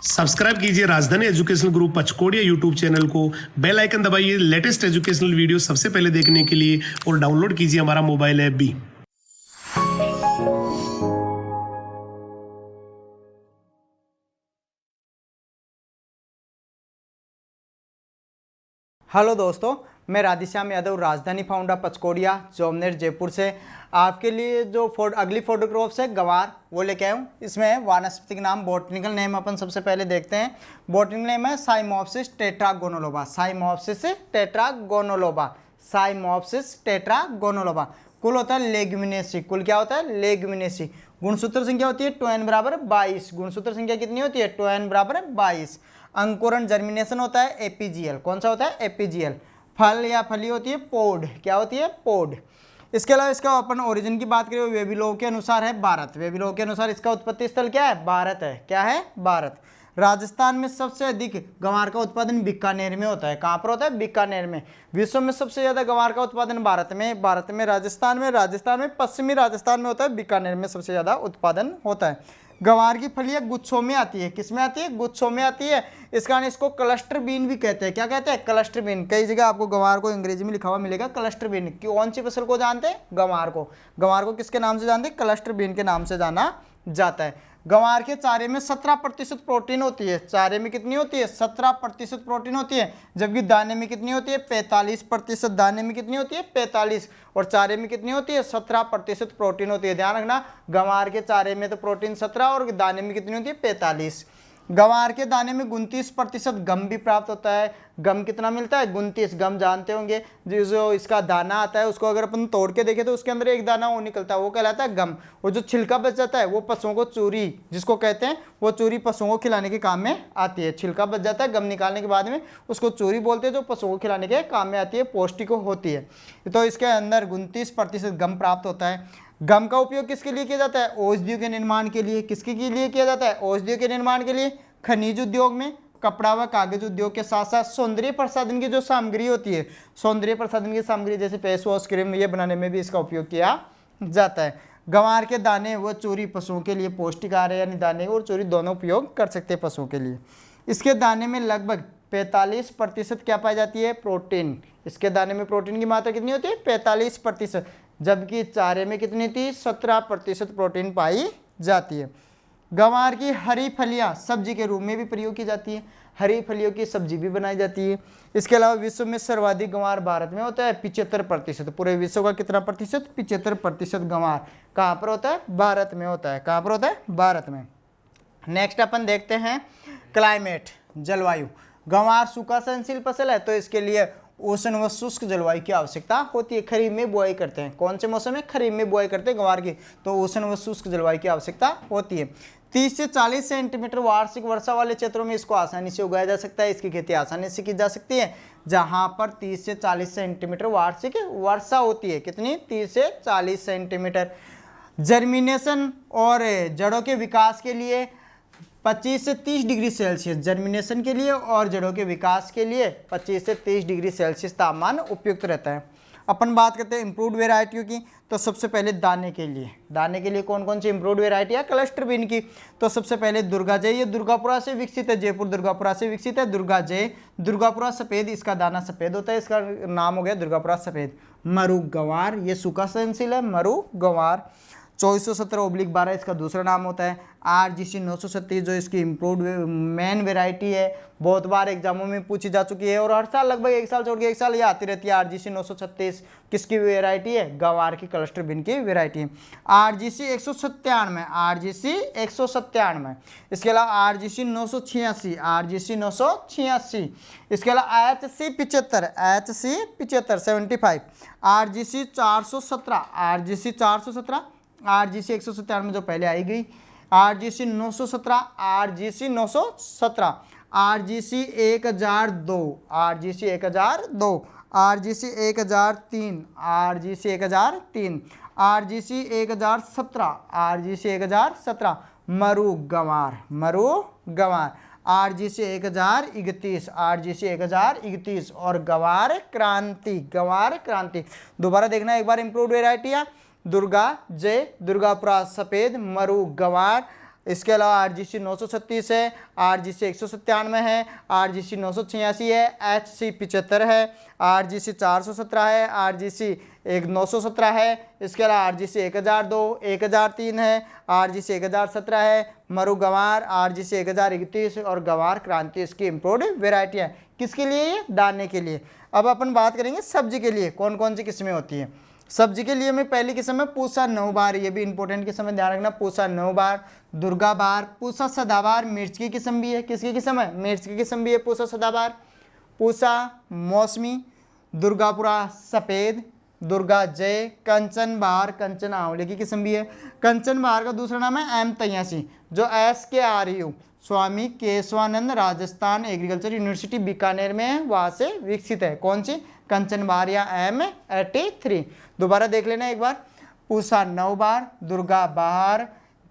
Subscribe कीजिए राजधानी educational group पचकोड़िया YouTube channel को, बेल आइकन दबाइए लेटेस्ट एजुकेशनल वीडियो सबसे पहले देखने के लिए और डाउनलोड कीजिए हमारा मोबाइल ऐप भी। हेलो दोस्तों, मैं राधेश्याम यादव राजधानी फाउंडा पचकोड़िया जोमनेर जयपुर से आपके लिए जो अगली फोटोग्राफ्स है गंवार वो लेके आया हूँ। इसमें वानस्पतिक नाम बॉटनिकल नेम अपन सबसे पहले देखते हैं। बॉटनिकल नेम है साइमोप्सिस टेट्रागोनोलोबा। साइमोप्सिस टेट्रागोनोलोबा। साइमोप्सिस टेट्रागोनोलोबा। कुल होता है लेग्यूमिनेसी। कुल क्या होता है? लेग्यूमिनेसी। गुणसूत्र संख्या होती है 2n बराबर 22। गुणसूत्र संख्या कितनी होती है? 2n बराबर 22। अंकुरण जर्मिनेशन होता है एपीजीएल। कौन सा होता है? एपीजीएल। फल या फली होती है पोड। क्या होती है? पोड। इसके अलावा इसका अपन ओरिजिन की बात करें वेबिलोव के अनुसार है भारत। वेबिलोव के अनुसार इसका उत्पत्ति स्थल क्या है? भारत है। क्या है? भारत। राजस्थान में सबसे अधिक गंवार का उत्पादन बीकानेर में होता है। कहाँ पर होता है? बीकानेर में। विश्व में सबसे ज्यादा गंवार का उत्पादन भारत में राजस्थान में पश्चिमी राजस्थान में होता है। बीकानेर में सबसे ज्यादा उत्पादन होता है। गंवार की फलियां गुच्छों में आती है। किस में आती है? गुच्छों में आती है। इस कारण इसको क्लस्टर बीन भी कहते हैं। क्या कहते हैं? Cluster bean. कई जगह आपको गंवार को अंग्रेजी में लिखा हुआ मिलेगा क्लस्टर बीन। कौन सी फसल को जानते हैं? गंवार को। गंवार को किसके नाम से जानते हैं? क्लस्टर बीन के नाम से जाना जाता है। गंवार के चारे में 17% प्रोटीन होती है। चारे में कितनी होती है? 17% प्रोटीन होती है। जबकि दाने में कितनी होती है? 45%। दाने में कितनी होती है? 45। और चारे में कितनी होती है? 17% प्रोटीन होती है। ध्यान रखना, गंवार के चारे में तो प्रोटीन 17 और दाने में कितनी होती है? 45। गंवार के दाने में 29% गम भी प्राप्त होता है। गम कितना मिलता है? 29। गम जानते होंगे, जो इसका दाना आता है उसको अगर अपन तोड़ के देखें तो उसके अंदर एक दाना वो निकलता है, वो कहलाता है गम। वो जो छिलका बच जाता है वो पशुओं को चूरी जिसको कहते हैं, वो चूरी पशुओं को खिलाने के काम में आती है। छिलका बच जाता है गम निकालने के बाद में, उसको चूरी बोलते हैं, जो पशुओं को खिलाने के काम में आती है, पौष्टिक होती है। तो इसके अंदर 29% गम प्राप्त होता है। गम का उपयोग किसके लिए किया जाता है? औषधियों के निर्माण के लिए। किसके लिए किया जाता है? औषधियों के निर्माण के लिए। खनिज उद्योग में, कपड़ा व कागज उद्योग के साथ साथ सौंदर्य प्रसाधन की जो सामग्री होती है, सौंदर्य प्रसाधन की सामग्री जैसे फेस वॉश, क्रीम, ये बनाने में भी इसका उपयोग किया जाता है। गंवार के दाने व चूरी पशुओं के लिए पौष्टिक आहार है, यानी दाने और चूरी दोनों उपयोग कर सकते हैं पशुओं के लिए। इसके दाने में लगभग 45% क्या पाई जाती है? प्रोटीन। इसके दाने में प्रोटीन की मात्रा कितनी होती है? 45%। जबकि चारे में कितनी थी? 17% प्रोटीन पाई जाती है। गंवार की हरी फलियां सब्जी के रूप में भी प्रयोग की जाती है। हरी फलियों की सब्जी भी बनाई जाती है। इसके अलावा विश्व में सर्वाधिक गंवार भारत में होता है 75%। पूरे विश्व का कितना प्रतिशत? 75% गंवार कहाँ पर होता है? भारत में होता है। कहाँ पर होता है? भारत में। नेक्स्ट अपन देखते हैं क्लाइमेट, जलवायु। गंवार सूखा सहनशील फसल है, तो इसके लिए उष्ण व शुष्क जलवायु की आवश्यकता होती है। खरीफ में बुआई करते हैं। कौन से मौसम में? खरीफ में बुआई करते हैं गंवार की, तो उष्ण व शुष्क जलवायु की आवश्यकता होती है। 30 से 40 सेंटीमीटर वार्षिक वर्षा वाले क्षेत्रों में इसको आसानी से उगाया जा सकता है। इसकी खेती आसानी से की जा सकती है जहां पर 30 से 40 सेंटीमीटर वार्षिक वर्षा होती है। कितनी? 30 से 40 सेंटीमीटर। जर्मिनेशन और जड़ों के विकास के लिए 25 से 30 डिग्री सेल्सियस जर्मिनेशन के लिए और जड़ों के विकास के लिए 25 से 30 डिग्री सेल्सियस तापमान उपयुक्त रहता है। अपन बात करते हैं इम्प्रूव्ड वेराइटियों की, तो सबसे पहले दाने के लिए कौन कौन सी इम्प्रूव्ड वेराइटी है? क्लस्टर बीन की। तो सबसे पहले दुर्गा जय, ये दुर्गापुरा से विकसित है, जयपुर दुर्गापुरा से विकसित है। दुर्गा जय, दुर्गापुरा सफेद, इसका दाना सफेद होता है, इसका नाम हो गया दुर्गापुरा सफेद। मरु गंवार, ये सूखा सहनशील है, मरु गंवार। 2417/12 इसका दूसरा नाम होता है। RGC 937 जो इसकी इम्प्रूव्ड मेन वेराइटी है, बहुत बार एग्जामों में पूछी जा चुकी है और हर साल लगभग एक साल छोड़ के एक साल ये आती रहती है। RGC 936 किसकी वेराइटी है? गंवार की क्लस्टर बीन की वेराइटी है। RGC 197, RGC 197। इसके अलावा RGC 986, RGC 986। इसके अलावा HC 75, 75, RGC 417, RGC 417, RGC 197 जो पहले आई गई। RGC 917, RGC 917, RGC 1002, RGC 1002, RGC 1003, RGC 1003, RGC 1017, RGC 1017। मरु गंवार, मरु गंवार। RGC 1031, RGC 1031 और गंवार क्रांति, गंवार क्रांति। दोबारा देखना एक बार इम्प्रूव्ड वेराइटी है। दुर्गा जय, दुर्गापुरा सफेद, मरु गंवार, इसके अलावा RGC 936 है, RGC 197 है, RGC 986 है, HC 75 है, RGC 417 है, RGC 917 है, इसके अलावा RGC 1002, 1003 है, RGC 1017 है, मरु गंवार RGC 1031 और गंवार क्रांति इसकी इम्पोर्ट वेराइटी है। किसके लिए? ये दाने के लिए। अब अपन बात करेंगे सब्जी के लिए कौन कौन सी किस्में होती हैं। सब्जी के लिए में पहली किस्म है पूसा 9 बार, ये भी इंपॉर्टेंट किस्म है, ध्यान रखना। पूसा 9 बार, दुर्गा बार, पूसा सदाबार, मिर्च की किस्म भी है। किसकी किस्म है? मिर्च की किस्म भी है पूसा सदाबार। पूसा मौसमी, दुर्गापुरा सफ़ेद, दुर्गा जय, कंचन बहार, कंचन आंवले की किस्म भी है। कंचन बहार का दूसरा नाम है M83 जो SKRU स्वामी केशवानंद राजस्थान एग्रीकल्चर यूनिवर्सिटी बीकानेर में है, वहाँ से विकसित है। कौन सी? कंचन बहार या M83। दोबारा देख लेना एक बार। पूसा 9 बार, दुर्गा बहार,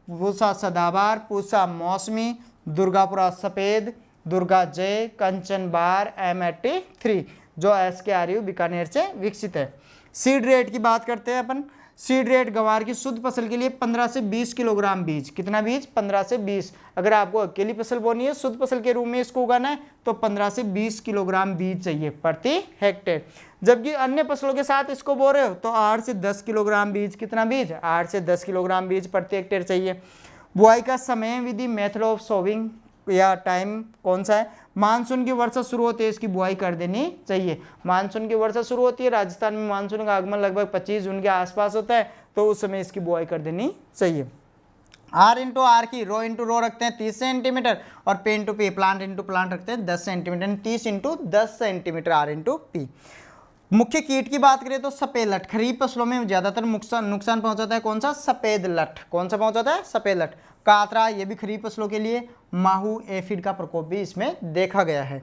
पूसा सदाबार, पूसा मौसमी, दुर्गापुरा सफ़ेद, दुर्गा जय, कंचन बहार, M83 जो SKRU बीकानेर से विकसित है। सीड रेट की बात करते हैं अपन। सीड रेट गंवार की शुद्ध फसल के लिए 15 से 20 किलोग्राम बीज। कितना बीज? 15 से 20। अगर आपको अकेली फसल बोनी है, शुद्ध फसल के रूप में इसको उगाना है तो 15 से 20 किलोग्राम बीज चाहिए प्रति हेक्टेयर। जबकि अन्य फसलों के साथ इसको बो रहे हो तो 8 से 10 किलोग्राम बीज। कितना बीज? 8 से 10 किलोग्राम बीज प्रति हेक्टेयर चाहिए। बुआई का समय विधि, मेथड ऑफ सोविंग या टाइम कौन सा है? मानसून की वर्षा शुरू होती है इसकी बुआई कर देनी चाहिए। मानसून की वर्षा शुरू होती है, राजस्थान में मानसून का आगमन लगभग 25 जून के आसपास होता है, तो उस समय इसकी बुआई कर देनी चाहिए। R/R की रो इंटू रो रखते हैं 30 सेंटीमीटर और P into P plant into plant रखते हैं 10 सेंटीमीटर, 30 इंटू 10 सेंटीमीटर R/P। मुख्य कीट की बात करें तो सफेद लट खरीफ फसलों में ज्यादातर नुकसान पहुंचाता है। कौन सा? सफेद लट। कौन सा पहुंचाता है? सफेद लट। कातरा, ये भी खरीफ फसलों के लिए। माहू एफिड का प्रकोप भी इसमें देखा गया है।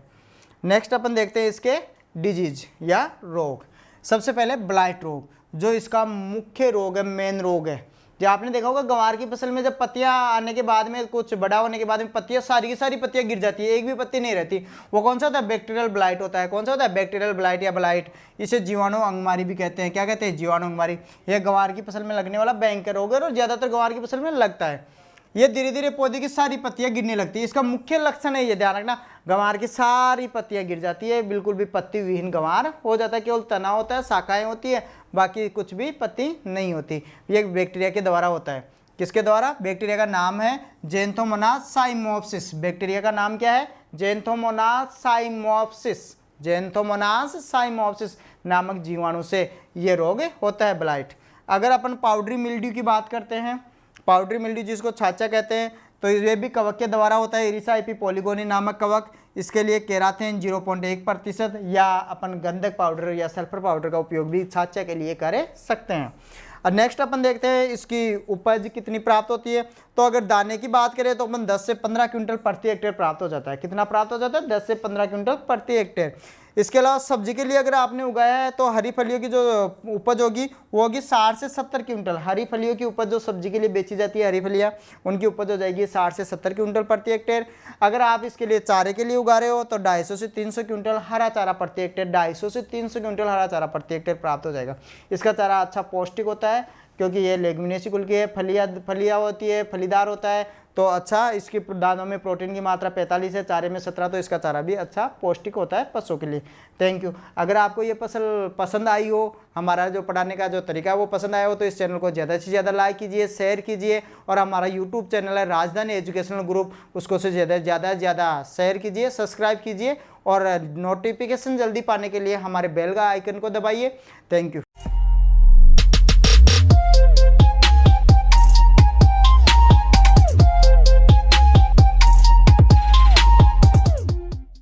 नेक्स्ट अपन देखते हैं इसके डिजीज या रोग। सबसे पहले ब्लाइट रोग, जो इसका मुख्य रोग है, मेन रोग है। जो आपने देखा होगा गंवार की फसल में जब पत्तियां आने के बाद में, कुछ बड़ा होने के बाद में पत्तियां सारी की सारी पत्तियां गिर जाती है, एक भी पत्ती नहीं रहती। वो कौन सा होता है? बैक्टीरियल ब्लाइट होता है। कौन सा होता है? बैक्टीरियल ब्लाइट या ब्लाइट। इसे जीवाणु अंगमारी भी कहते हैं। क्या कहते हैं? जीवाणु अंगमारी। यह गंवार की फसल में लगने वाला भयंकर रोग है और ज्यादातर गंवार की फसल में लगता है। ये धीरे धीरे पौधे की सारी पत्तियां गिरने लगती है। इसका मुख्य लक्षण है, ये ध्यान रखना, गंवार की सारी पत्तियां गिर जाती है, बिल्कुल भी पत्ती विहीन गंवार हो जाता है। केवल तना होता है, शाखाएं होती है, बाकी कुछ भी पत्ती नहीं होती। ये बैक्टीरिया के द्वारा होता है। किसके द्वारा? बैक्टीरिया का नाम है ज़ैंथोमोनास साइमोप्सिस। बैक्टीरिया का नाम क्या है? Xanthomonas Cyamopsis. ज़ैंथोमोनास साइमोप्सिस नामक जीवाणु से ये रोग होता है, ब्लाइट। अगर अपन पाउडरी मिल्ड्यू की बात करते हैं, पाउडरी मिल्ड्यू जिसको छाछा कहते हैं, तो ये भी कवक के द्वारा होता है। इरिसा एपीपोलिगोनी नामक कवक। इसके लिए केराथिन 0.1% या अपन गंधक पाउडर या सल्फर पाउडर का उपयोग भी छाछा के लिए कर सकते हैं। और नेक्स्ट अपन देखते हैं इसकी उपज कितनी प्राप्त होती है। तो अगर दाने की बात करें तो अपन 10 से 15 क्विंटल प्रति हेक्टेयर प्राप्त हो जाता है। कितना प्राप्त हो जाता है? 10 से 15 क्विंटल प्रति हेक्टेयर। इसके अलावा सब्जी के लिए अगर आपने उगाया है तो हरी फलियों की जो उपज होगी वो होगी 60 से 70 क्विंटल। हरी फलियों की उपज जो सब्जी के लिए बेची जाती है, हरी फलियाँ, उनकी उपज हो जाएगी 60 से 70 क्विंटल प्रति हेक्टेयर। अगर आप इसके लिए चारे के लिए उगा रहे हो तो 250 से 300 क्विंटल हरा चारा प्रति हेक्टेयर, 250 से 300 क्विंटल हरा चारा प्रति हेक्टेयर प्राप्त हो जाएगा। इसका चारा अच्छा पौष्टिक होता है क्योंकि ये लेग्यूमिनेसी कुल की है, फलियाँ होती है, फलीदार होता है, तो अच्छा इसकी दानों में प्रोटीन की मात्रा 45 है, चारे में 17, तो इसका चारा भी अच्छा पौष्टिक होता है पशुओं के लिए। Thank you. अगर आपको ये फसल पसंद आई हो, हमारा जो पढ़ाने का जो तरीका है वो पसंद आया हो, तो इस चैनल को ज़्यादा से ज़्यादा लाइक कीजिए, शेयर कीजिए, और हमारा यूट्यूब चैनल है राजधानी एजुकेशनल ग्रुप, उसको से ज़्यादा शेयर कीजिए, सब्सक्राइब कीजिए, और नोटिफिकेशन जल्दी पाने के लिए हमारे बेल का आइकन को दबाइए। Thank you.